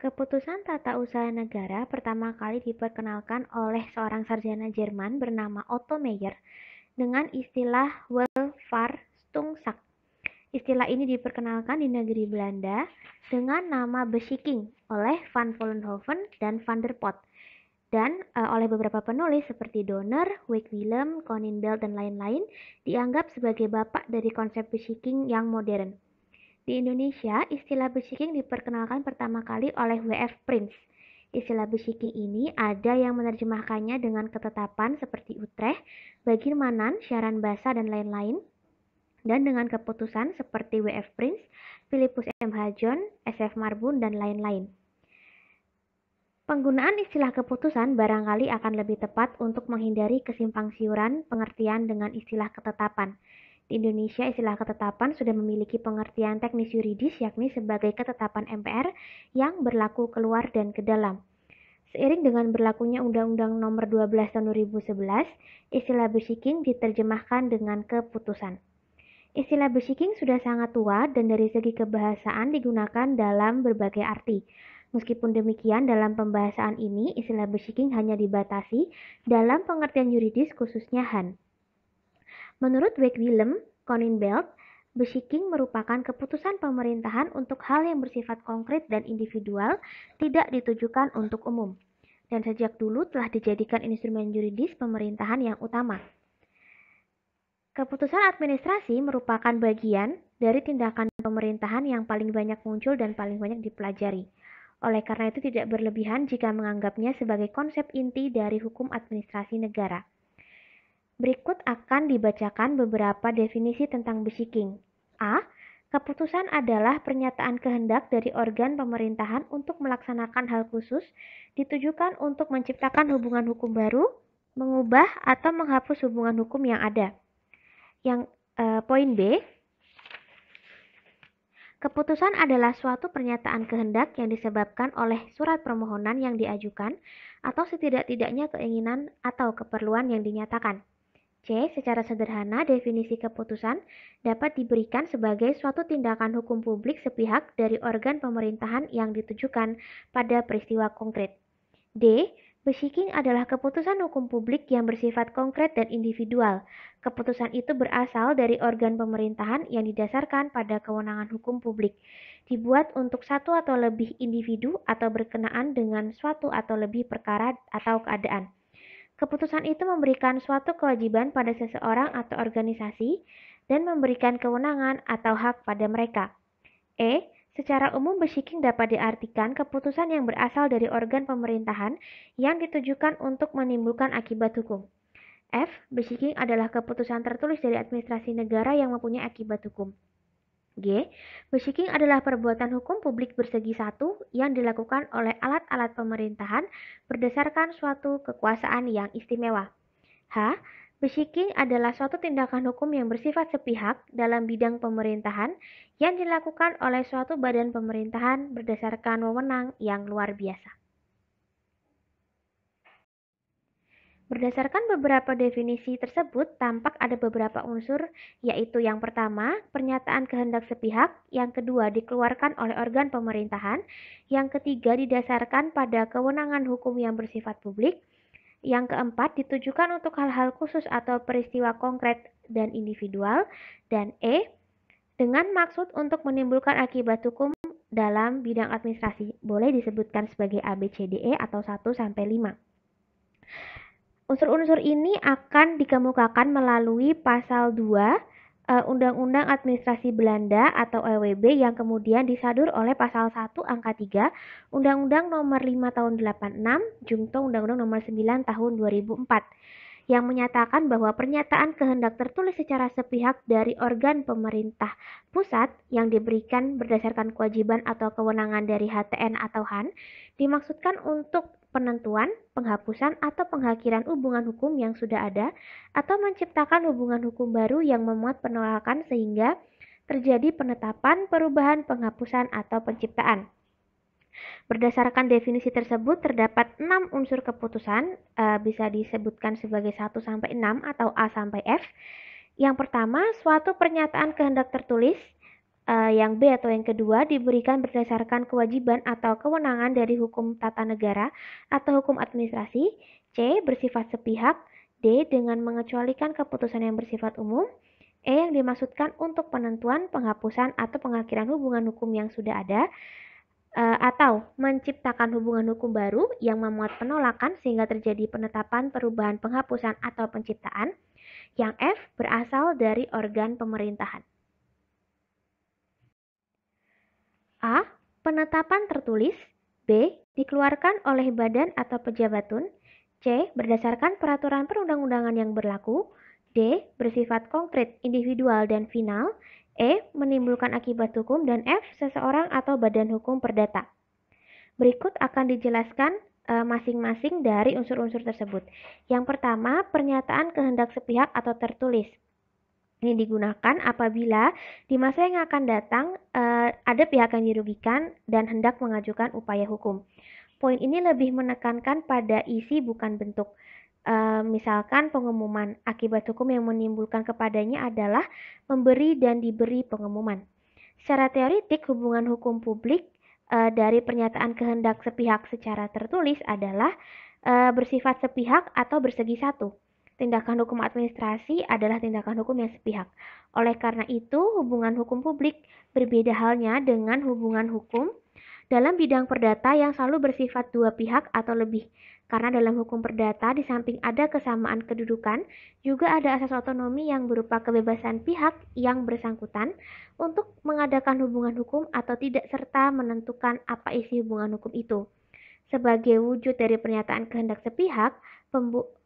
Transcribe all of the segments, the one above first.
Keputusan Tata Usaha Negara pertama kali diperkenalkan oleh seorang sarjana Jerman bernama Otto Meyer dengan istilah Welvaartungsakt. Istilah ini diperkenalkan di negeri Belanda dengan nama beschikking oleh Van Vollenhoven dan Van der Pot, dan oleh beberapa penulis seperti Donner, Wijk Willem, Koninbelt, dan lain-lain dianggap sebagai bapak dari konsep beschikking yang modern. Di Indonesia, istilah beschikking diperkenalkan pertama kali oleh W.F. Prince. Istilah beschikking ini ada yang menerjemahkannya dengan ketetapan seperti Utrecht, Bagirmanan, Syaran Basa, dan lain-lain, dan dengan keputusan seperti W.F. Prince, Philippus M.H. John, S.F. Marbun, dan lain-lain. Penggunaan istilah keputusan barangkali akan lebih tepat untuk menghindari kesimpangsiuran pengertian dengan istilah ketetapan. Di Indonesia, istilah ketetapan sudah memiliki pengertian teknis yuridis, yakni sebagai ketetapan MPR yang berlaku keluar dan ke dalam. Seiring dengan berlakunya Undang-Undang Nomor 12 Tahun 2011, istilah beschikking diterjemahkan dengan keputusan. Istilah beschikking sudah sangat tua dan dari segi kebahasaan digunakan dalam berbagai arti. Meskipun demikian, dalam pembahasan ini, istilah beschikking hanya dibatasi dalam pengertian yuridis khususnya Han. Menurut Wijk Willem, Koninbelt, beschikking merupakan keputusan pemerintahan untuk hal yang bersifat konkret dan individual, tidak ditujukan untuk umum, dan sejak dulu telah dijadikan instrumen yuridis pemerintahan yang utama. Keputusan administrasi merupakan bagian dari tindakan pemerintahan yang paling banyak muncul dan paling banyak dipelajari. Oleh karena itu tidak berlebihan jika menganggapnya sebagai konsep inti dari hukum administrasi negara. Berikut akan dibacakan beberapa definisi tentang beschikking. A. Keputusan adalah pernyataan kehendak dari organ pemerintahan untuk melaksanakan hal khusus, ditujukan untuk menciptakan hubungan hukum baru, mengubah atau menghapus hubungan hukum yang ada. Poin B. Keputusan adalah suatu pernyataan kehendak yang disebabkan oleh surat permohonan yang diajukan atau setidak-tidaknya keinginan atau keperluan yang dinyatakan. C. Secara sederhana, definisi keputusan dapat diberikan sebagai suatu tindakan hukum publik sepihak dari organ pemerintahan yang ditujukan pada peristiwa konkret. D. Beschikking adalah keputusan hukum publik yang bersifat konkret dan individual. Keputusan itu berasal dari organ pemerintahan yang didasarkan pada kewenangan hukum publik, dibuat untuk satu atau lebih individu atau berkenaan dengan suatu atau lebih perkara atau keadaan. Keputusan itu memberikan suatu kewajiban pada seseorang atau organisasi dan memberikan kewenangan atau hak pada mereka. E. Secara umum beschikking dapat diartikan keputusan yang berasal dari organ pemerintahan yang ditujukan untuk menimbulkan akibat hukum. F. Beschikking adalah keputusan tertulis dari administrasi negara yang mempunyai akibat hukum. G. Beschikking adalah perbuatan hukum publik bersegi satu yang dilakukan oleh alat-alat pemerintahan berdasarkan suatu kekuasaan yang istimewa. H. Beschikking adalah suatu tindakan hukum yang bersifat sepihak dalam bidang pemerintahan yang dilakukan oleh suatu badan pemerintahan berdasarkan wewenang yang luar biasa. Berdasarkan beberapa definisi tersebut, tampak ada beberapa unsur, yaitu yang pertama, pernyataan kehendak sepihak, yang kedua, dikeluarkan oleh organ pemerintahan, yang ketiga, didasarkan pada kewenangan hukum yang bersifat publik, yang keempat, ditujukan untuk hal-hal khusus atau peristiwa konkret dan individual, dan E, dengan maksud untuk menimbulkan akibat hukum dalam bidang administrasi, boleh disebutkan sebagai A, B, C, D, E, atau 1-5. Unsur-unsur ini akan dikemukakan melalui pasal 2 Undang-Undang Administrasi Belanda atau EWB yang kemudian disadur oleh pasal 1 angka 3 Undang-Undang Nomor 5 Tahun 86 Jungto Undang-Undang Nomor 9 Tahun 2004 yang menyatakan bahwa pernyataan kehendak tertulis secara sepihak dari organ pemerintah pusat yang diberikan berdasarkan kewajiban atau kewenangan dari HTN atau HAN dimaksudkan untuk penentuan, penghapusan, atau pengakhiran hubungan hukum yang sudah ada atau menciptakan hubungan hukum baru yang memuat penolakan sehingga terjadi penetapan, perubahan, penghapusan, atau penciptaan. Berdasarkan definisi tersebut terdapat 6 unsur keputusan, bisa disebutkan sebagai 1-6 atau A sampai F. Yang pertama, suatu pernyataan kehendak tertulis Yang B atau yang kedua diberikan berdasarkan kewajiban atau kewenangan dari hukum tata negara atau hukum administrasi. C. Bersifat sepihak. D. Dengan mengecualikan keputusan yang bersifat umum. E. Yang dimaksudkan untuk penentuan, penghapusan, atau pengakhiran hubungan hukum yang sudah ada. Atau menciptakan hubungan hukum baru yang memuat penolakan sehingga terjadi penetapan, perubahan, penghapusan, atau penciptaan. Yang F. Berasal dari organ pemerintahan. A. Penetapan tertulis. B. Dikeluarkan oleh badan atau pejabatun. C. Berdasarkan peraturan perundang-undangan yang berlaku. D. Bersifat konkret, individual, dan final. E. Menimbulkan akibat hukum. Dan F. Seseorang atau badan hukum perdata. Berikut akan dijelaskan masing-masing dari unsur-unsur tersebut. Yang pertama, pernyataan kehendak sepihak atau tertulis. Ini digunakan apabila di masa yang akan datang ada pihak yang dirugikan dan hendak mengajukan upaya hukum. Poin ini lebih menekankan pada isi bukan bentuk. Misalkan pengumuman, akibat hukum yang menimbulkan kepadanya adalah memberi dan diberi pengumuman. Secara teoritik, hubungan hukum publik dari pernyataan kehendak sepihak secara tertulis adalah bersifat sepihak atau bersegi satu. Tindakan hukum administrasi adalah tindakan hukum yang sepihak. Oleh karena itu, hubungan hukum publik berbeda halnya dengan hubungan hukum dalam bidang perdata yang selalu bersifat dua pihak atau lebih. Karena dalam hukum perdata, di samping ada kesamaan kedudukan, juga ada asas otonomi yang berupa kebebasan pihak yang bersangkutan untuk mengadakan hubungan hukum atau tidak serta menentukan apa isi hubungan hukum itu. Sebagai wujud dari pernyataan kehendak sepihak,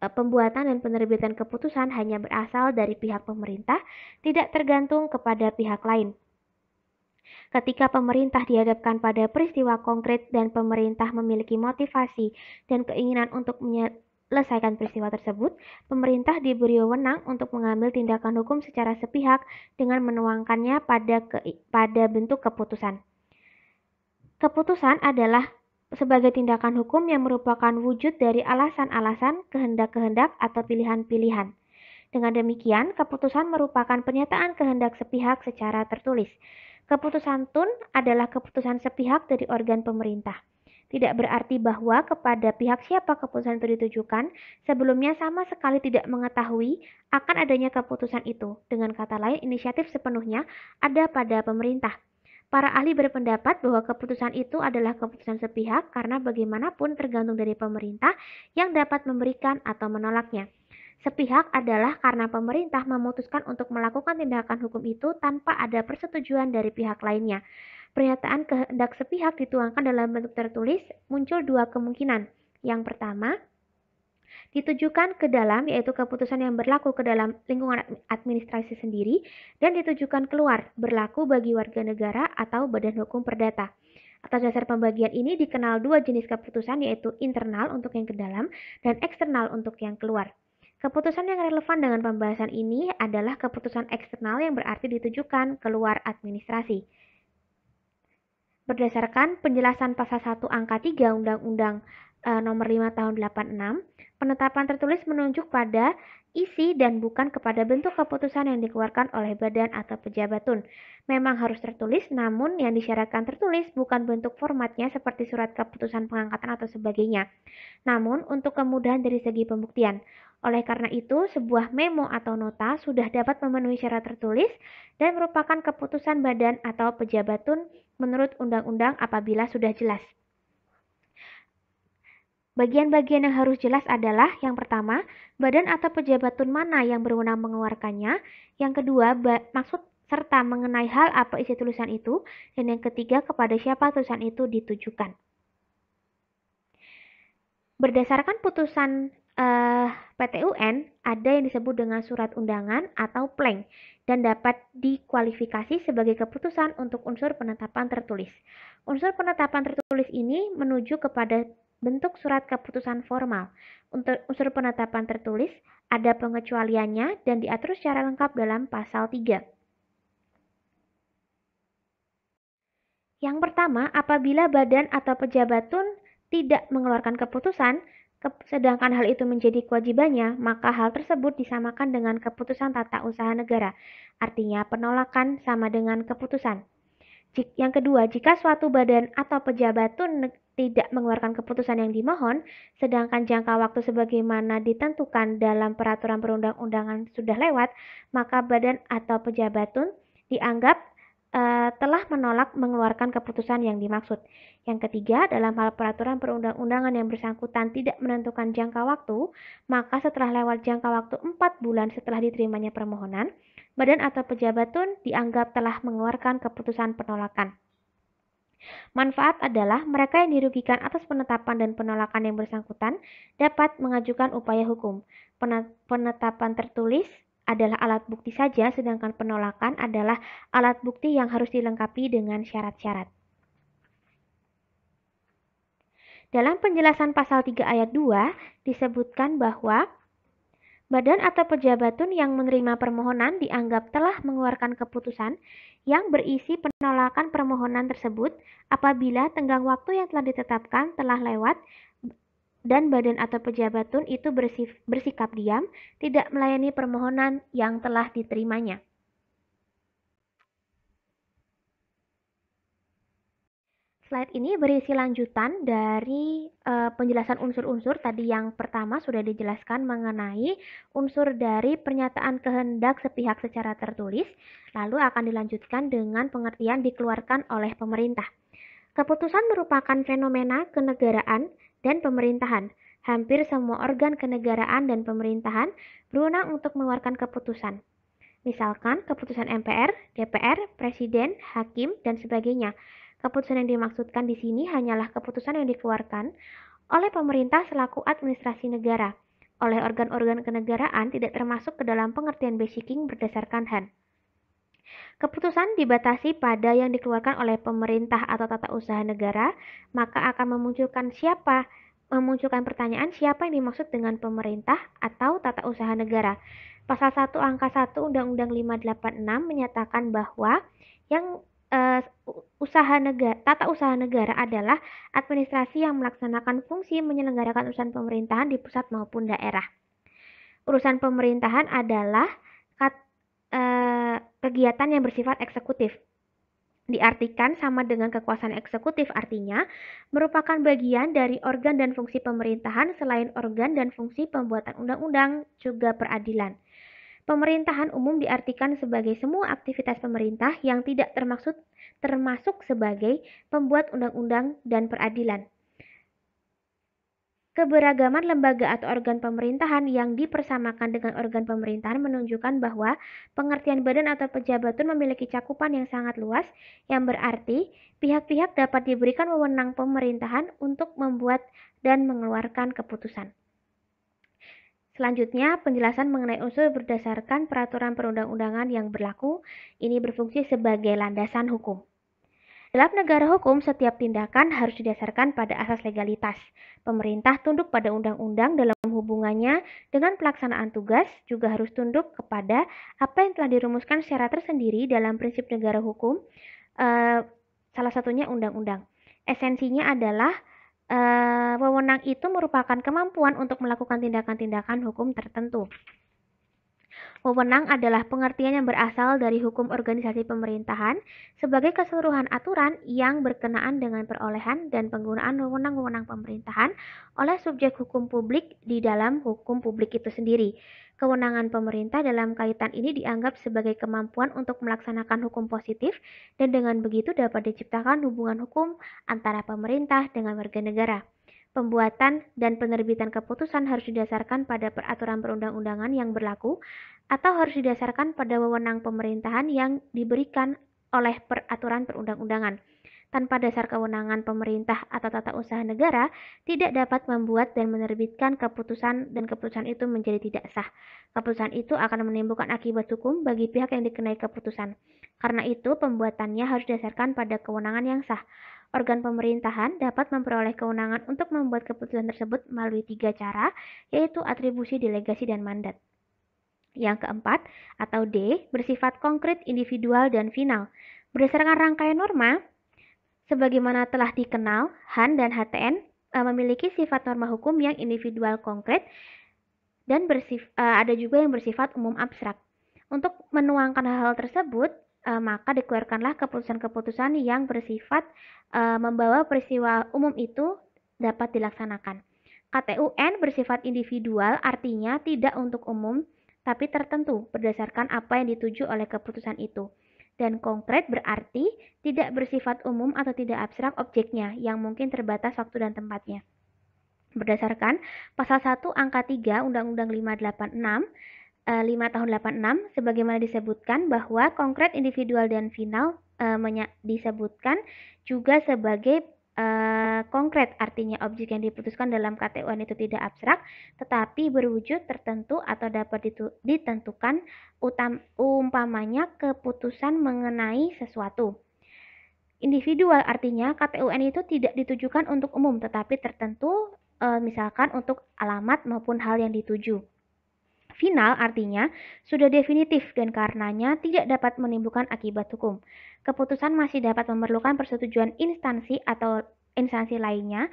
pembuatan dan penerbitan keputusan hanya berasal dari pihak pemerintah, tidak tergantung kepada pihak lain. Ketika pemerintah dihadapkan pada peristiwa konkret dan pemerintah memiliki motivasi dan keinginan untuk menyelesaikan peristiwa tersebut, pemerintah diberi wewenang untuk mengambil tindakan hukum secara sepihak dengan menuangkannya pada bentuk keputusan. Keputusan adalah sebagai tindakan hukum yang merupakan wujud dari alasan-alasan, kehendak-kehendak, atau pilihan-pilihan. Dengan demikian, keputusan merupakan pernyataan kehendak sepihak secara tertulis. Keputusan TUN adalah keputusan sepihak dari organ pemerintah. Tidak berarti bahwa kepada pihak siapa keputusan itu ditujukan, sebelumnya sama sekali tidak mengetahui akan adanya keputusan itu. Dengan kata lain, inisiatif sepenuhnya ada pada pemerintah. Para ahli berpendapat bahwa keputusan itu adalah keputusan sepihak karena bagaimanapun tergantung dari pemerintah yang dapat memberikan atau menolaknya. Sepihak adalah karena pemerintah memutuskan untuk melakukan tindakan hukum itu tanpa ada persetujuan dari pihak lainnya. Pernyataan kehendak sepihak dituangkan dalam bentuk tertulis, muncul dua kemungkinan. Yang pertama, ditujukan ke dalam, yaitu keputusan yang berlaku ke dalam lingkungan administrasi sendiri, dan ditujukan keluar, berlaku bagi warga negara atau badan hukum perdata. Atas dasar pembagian ini dikenal dua jenis keputusan, yaitu internal untuk yang ke dalam dan eksternal untuk yang keluar. Keputusan yang relevan dengan pembahasan ini adalah keputusan eksternal yang berarti ditujukan keluar administrasi. Berdasarkan penjelasan pasal 1 angka 3 Undang-Undang nomor 5 tahun 86, penetapan tertulis menunjuk pada isi dan bukan kepada bentuk keputusan yang dikeluarkan oleh badan atau pejabat TUN. Memang harus tertulis, namun yang disyaratkan tertulis bukan bentuk formatnya seperti surat keputusan pengangkatan atau sebagainya, namun untuk kemudahan dari segi pembuktian. Oleh karena itu, sebuah memo atau nota sudah dapat memenuhi syarat tertulis dan merupakan keputusan badan atau pejabat TUN menurut undang-undang apabila sudah jelas. Bagian-bagian yang harus jelas adalah yang pertama, badan atau pejabat TUN mana yang berwenang mengeluarkannya, yang kedua, maksud serta mengenai hal apa isi tulisan itu, dan yang ketiga, kepada siapa tulisan itu ditujukan. Berdasarkan putusan PT-UN, ada yang disebut dengan surat undangan atau pleng dan dapat dikualifikasi sebagai keputusan untuk unsur penetapan tertulis. Unsur penetapan tertulis ini menuju kepada bentuk surat keputusan formal. Untuk unsur penetapan tertulis ada pengecualiannya dan diatur secara lengkap dalam pasal 3. Yang pertama, apabila badan atau pejabat TUN tidak mengeluarkan keputusan, sedangkan hal itu menjadi kewajibannya, maka hal tersebut disamakan dengan keputusan tata usaha negara. Artinya, penolakan sama dengan keputusan. Yang kedua, jika suatu badan atau pejabat tun tidak mengeluarkan keputusan yang dimohon, sedangkan jangka waktu sebagaimana ditentukan dalam peraturan perundang-undangan sudah lewat, maka badan atau pejabat tun dianggap telah menolak mengeluarkan keputusan yang dimaksud. Yang ketiga, dalam hal peraturan perundang-undangan yang bersangkutan tidak menentukan jangka waktu, maka setelah lewat jangka waktu 4 bulan setelah diterimanya permohonan, badan atau pejabat tun dianggap telah mengeluarkan keputusan penolakan. Manfaat adalah mereka yang dirugikan atas penetapan dan penolakan yang bersangkutan dapat mengajukan upaya hukum. Penetapan tertulis adalah alat bukti saja, sedangkan penolakan adalah alat bukti yang harus dilengkapi dengan syarat-syarat. Dalam penjelasan pasal 3 ayat 2 disebutkan bahwa badan atau pejabat tun yang menerima permohonan dianggap telah mengeluarkan keputusan yang berisi penolakan permohonan tersebut apabila tenggang waktu yang telah ditetapkan telah lewat dan badan atau pejabat tun itu bersikap diam, tidak melayani permohonan yang telah diterimanya. Slide ini berisi lanjutan dari penjelasan unsur-unsur tadi. Yang pertama sudah dijelaskan mengenai unsur dari pernyataan kehendak sepihak secara tertulis, lalu akan dilanjutkan dengan pengertian dikeluarkan oleh pemerintah. Keputusan merupakan fenomena kenegaraan dan pemerintahan. Hampir semua organ kenegaraan dan pemerintahan berwenang untuk mengeluarkan keputusan. Misalkan keputusan MPR, DPR, Presiden, Hakim, dan sebagainya. Keputusan yang dimaksudkan di sini hanyalah keputusan yang dikeluarkan oleh pemerintah selaku administrasi negara. Oleh organ-organ kenegaraan tidak termasuk ke dalam pengertian basicking berdasarkan HAN. Keputusan dibatasi pada yang dikeluarkan oleh pemerintah atau tata usaha negara, maka akan memunculkan pertanyaan siapa yang dimaksud dengan pemerintah atau tata usaha negara. Pasal 1 angka 1 Undang-Undang 586 menyatakan bahwa yang tata usaha negara adalah administrasi yang melaksanakan fungsi menyelenggarakan urusan pemerintahan di pusat maupun daerah. Urusan pemerintahan adalah kegiatan yang bersifat eksekutif. Diartikan sama dengan kekuasaan eksekutif, artinya merupakan bagian dari organ dan fungsi pemerintahan selain organ dan fungsi pembuatan undang-undang juga peradilan. Pemerintahan umum diartikan sebagai semua aktivitas pemerintah yang tidak termasuk sebagai pembuat undang-undang dan peradilan. Keberagaman lembaga atau organ pemerintahan yang dipersamakan dengan organ pemerintahan menunjukkan bahwa pengertian badan atau pejabat tun memiliki cakupan yang sangat luas, yang berarti pihak-pihak dapat diberikan wewenang pemerintahan untuk membuat dan mengeluarkan keputusan. Selanjutnya, penjelasan mengenai unsur berdasarkan peraturan perundang-undangan yang berlaku. Ini berfungsi sebagai landasan hukum. Dalam negara hukum, setiap tindakan harus didasarkan pada asas legalitas. Pemerintah tunduk pada undang-undang dalam hubungannya dengan pelaksanaan tugas, juga harus tunduk kepada apa yang telah dirumuskan secara tersendiri dalam prinsip negara hukum, salah satunya undang-undang. Esensinya adalah wewenang itu merupakan kemampuan untuk melakukan tindakan-tindakan hukum tertentu. Wewenang adalah pengertian yang berasal dari hukum organisasi pemerintahan sebagai keseluruhan aturan yang berkenaan dengan perolehan dan penggunaan wewenang-wewenang pemerintahan oleh subjek hukum publik di dalam hukum publik itu sendiri. Kewenangan pemerintah dalam kaitan ini dianggap sebagai kemampuan untuk melaksanakan hukum positif, dan dengan begitu dapat diciptakan hubungan hukum antara pemerintah dengan warga negara. Pembuatan dan penerbitan keputusan harus didasarkan pada peraturan perundang-undangan yang berlaku atau harus didasarkan pada wewenang pemerintahan yang diberikan oleh peraturan perundang-undangan. Tanpa dasar kewenangan pemerintah atau tata usaha negara tidak dapat membuat dan menerbitkan keputusan, dan keputusan itu menjadi tidak sah. Keputusan itu akan menimbulkan akibat hukum bagi pihak yang dikenai keputusan. Karena itu, pembuatannya harus didasarkan pada kewenangan yang sah. Organ pemerintahan dapat memperoleh kewenangan untuk membuat keputusan tersebut melalui 3 cara, yaitu atribusi, delegasi, dan mandat. Yang keempat, atau D, bersifat konkret, individual, dan final. Berdasarkan rangkaian norma, sebagaimana telah dikenal, HAN dan HTN memiliki sifat norma hukum yang individual konkret, dan ada juga yang bersifat umum abstrak. Untuk menuangkan hal-hal tersebut, maka dikeluarkanlah keputusan-keputusan yang bersifat membawa peristiwa umum itu dapat dilaksanakan. KTUN bersifat individual, artinya tidak untuk umum, tapi tertentu berdasarkan apa yang dituju oleh keputusan itu. Dan konkret berarti tidak bersifat umum atau tidak abstrak objeknya, yang mungkin terbatas waktu dan tempatnya. Berdasarkan pasal 1 angka 3 Undang-Undang 5 tahun 86, sebagaimana disebutkan bahwa konkret, individual, dan final disebutkan juga sebagai konkret, artinya objek yang diputuskan dalam KTUN itu tidak abstrak, tetapi berwujud tertentu atau dapat ditentukan, umpamanya keputusan mengenai sesuatu. Individual artinya KTUN itu tidak ditujukan untuk umum, tetapi tertentu, misalkan untuk alamat maupun hal yang dituju. Final artinya sudah definitif dan karenanya tidak dapat menimbulkan akibat hukum. Keputusan masih dapat memerlukan persetujuan instansi atau instansi lainnya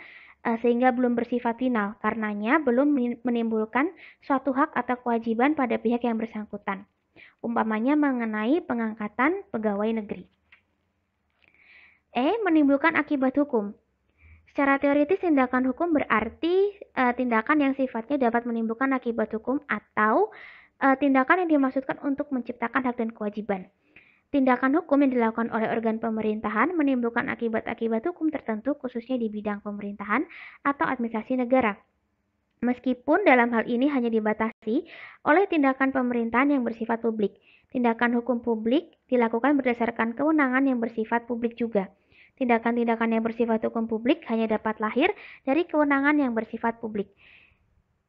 sehingga belum bersifat final, karenanya belum menimbulkan suatu hak atau kewajiban pada pihak yang bersangkutan. Umpamanya mengenai pengangkatan pegawai negeri. Menimbulkan akibat hukum. Secara teoritis, tindakan hukum berarti tindakan yang sifatnya dapat menimbulkan akibat hukum atau tindakan yang dimaksudkan untuk menciptakan hak dan kewajiban. Tindakan hukum yang dilakukan oleh organ pemerintahan menimbulkan akibat-akibat hukum tertentu, khususnya di bidang pemerintahan atau administrasi negara. Meskipun dalam hal ini hanya dibatasi oleh tindakan pemerintahan yang bersifat publik. Tindakan hukum publik dilakukan berdasarkan kewenangan yang bersifat publik juga. Tindakan-tindakan yang bersifat hukum publik hanya dapat lahir dari kewenangan yang bersifat publik.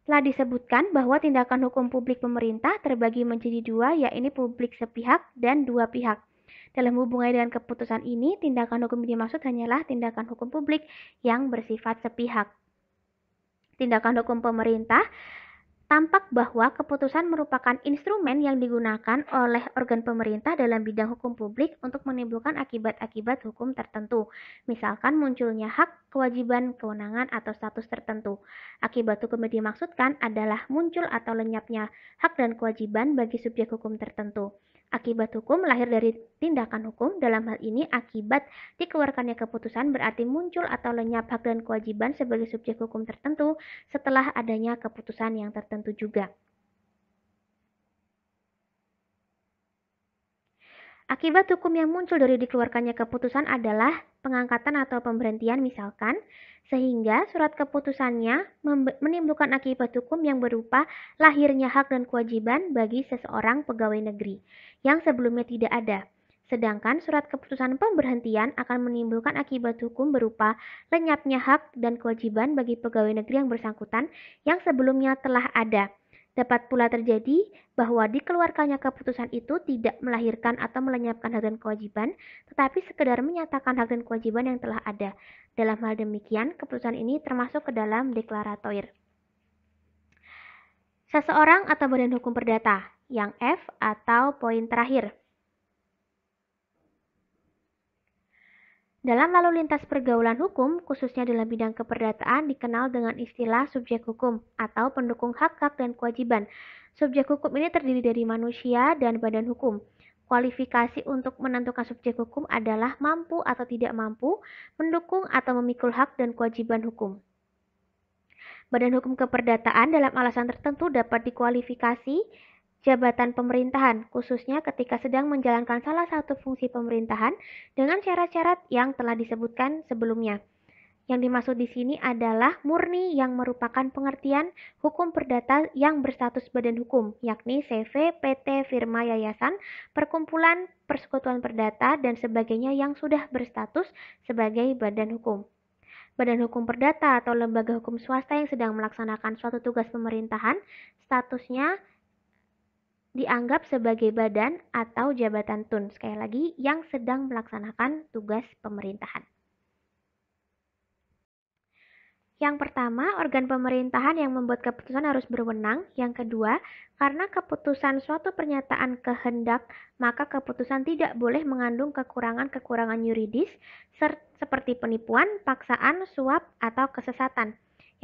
Telah disebutkan bahwa tindakan hukum publik pemerintah terbagi menjadi dua, yaitu publik sepihak dan dua pihak. Dalam hubungan dengan keputusan ini, tindakan hukum yang dimaksud hanyalah tindakan hukum publik yang bersifat sepihak. Tindakan hukum pemerintah tampak bahwa keputusan merupakan instrumen yang digunakan oleh organ pemerintah dalam bidang hukum publik untuk menimbulkan akibat-akibat hukum tertentu, misalkan munculnya hak, kewajiban, kewenangan, atau status tertentu. Akibat hukum yang dimaksudkan adalah muncul atau lenyapnya hak dan kewajiban bagi subjek hukum tertentu. Akibat hukum lahir dari tindakan hukum, dalam hal ini akibat dikeluarkannya keputusan berarti muncul atau lenyap hak dan kewajiban sebagai subjek hukum tertentu setelah adanya keputusan yang tertentu juga. Akibat hukum yang muncul dari dikeluarkannya keputusan adalah pengangkatan atau pemberhentian misalkan, sehingga surat keputusannya menimbulkan akibat hukum yang berupa lahirnya hak dan kewajiban bagi seseorang pegawai negeri yang sebelumnya tidak ada. Sedangkan surat keputusan pemberhentian akan menimbulkan akibat hukum berupa lenyapnya hak dan kewajiban bagi pegawai negeri yang bersangkutan yang sebelumnya telah ada. Dapat pula terjadi bahwa dikeluarkannya keputusan itu tidak melahirkan atau melenyapkan hak dan kewajiban, tetapi sekedar menyatakan hak dan kewajiban yang telah ada. Dalam hal demikian, keputusan ini termasuk ke dalam deklaratoir. Seseorang atau badan hukum perdata, yang F atau poin terakhir. Dalam lalu lintas pergaulan hukum, khususnya dalam bidang keperdataan, dikenal dengan istilah subjek hukum atau pendukung hak-hak dan kewajiban. Subjek hukum ini terdiri dari manusia dan badan hukum. Kualifikasi untuk menentukan subjek hukum adalah mampu atau tidak mampu, mendukung atau memikul hak dan kewajiban hukum. Badan hukum keperdataan dalam alasan tertentu dapat dikualifikasi jabatan pemerintahan, khususnya ketika sedang menjalankan salah satu fungsi pemerintahan dengan syarat-syarat yang telah disebutkan sebelumnya. Yang dimaksud di sini adalah murni yang merupakan pengertian hukum perdata yang berstatus badan hukum, yakni CV, PT, firma, yayasan, perkumpulan, persekutuan perdata, dan sebagainya yang sudah berstatus sebagai badan hukum. Badan hukum perdata atau lembaga hukum swasta yang sedang melaksanakan suatu tugas pemerintahan, statusnya dianggap sebagai badan atau jabatan tun, sekali lagi yang sedang melaksanakan tugas pemerintahan. Yang pertama, organ pemerintahan yang membuat keputusan harus berwenang. Yang kedua, karena keputusan suatu pernyataan kehendak, maka keputusan tidak boleh mengandung kekurangan-kekurangan yuridis seperti penipuan, paksaan, suap, atau kesesatan.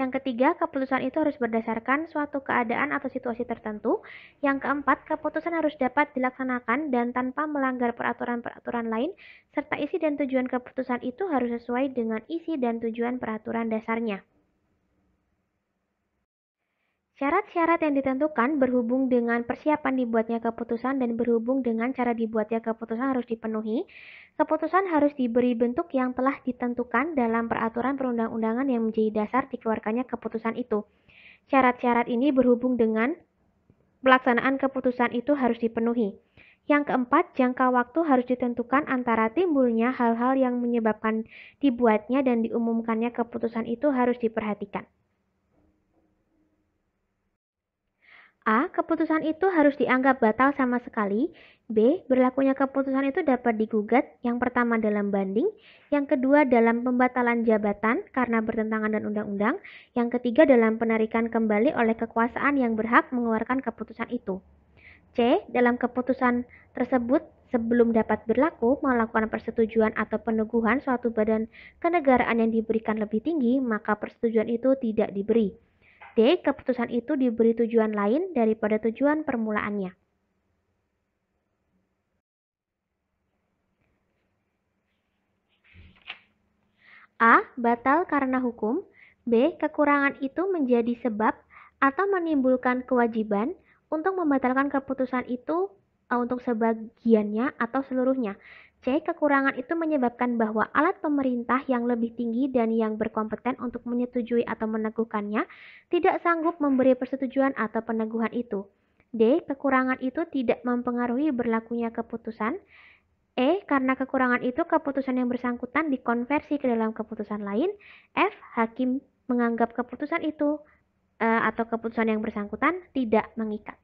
Yang ketiga, keputusan itu harus berdasarkan suatu keadaan atau situasi tertentu. Yang keempat, keputusan harus dapat dilaksanakan dan tanpa melanggar peraturan-peraturan lain, serta isi dan tujuan keputusan itu harus sesuai dengan isi dan tujuan peraturan dasarnya. Syarat-syarat yang ditentukan berhubung dengan persiapan dibuatnya keputusan dan berhubung dengan cara dibuatnya keputusan harus dipenuhi. Keputusan harus diberi bentuk yang telah ditentukan dalam peraturan perundang-undangan yang menjadi dasar dikeluarkannya keputusan itu. Syarat-syarat ini berhubung dengan pelaksanaan keputusan itu harus dipenuhi. Yang keempat, jangka waktu harus ditentukan antara timbulnya hal-hal yang menyebabkan dibuatnya dan diumumkannya keputusan itu harus diperhatikan. A. Keputusan itu harus dianggap batal sama sekali. B. Berlakunya keputusan itu dapat digugat. Yang pertama dalam banding. Yang kedua dalam pembatalan jabatan karena bertentangan dengan undang-undang. Yang ketiga dalam penarikan kembali oleh kekuasaan yang berhak mengeluarkan keputusan itu. C. Dalam keputusan tersebut sebelum dapat berlaku melakukan persetujuan atau peneguhan suatu badan kenegaraan yang diberikan lebih tinggi, maka persetujuan itu tidak diberi. D. Keputusan itu diberi tujuan lain daripada tujuan permulaannya. A. Batal karena hukum. B. Kekurangan itu menjadi sebab atau menimbulkan kewajiban untuk membatalkan keputusan itu untuk sebagiannya atau seluruhnya. C. Kekurangan itu menyebabkan bahwa alat pemerintah yang lebih tinggi dan yang berkompeten untuk menyetujui atau meneguhkannya tidak sanggup memberi persetujuan atau peneguhan itu. D. Kekurangan itu tidak mempengaruhi berlakunya keputusan. Karena kekurangan itu keputusan yang bersangkutan dikonversi ke dalam keputusan lain. F. Hakim menganggap keputusan itu atau keputusan yang bersangkutan tidak mengikat.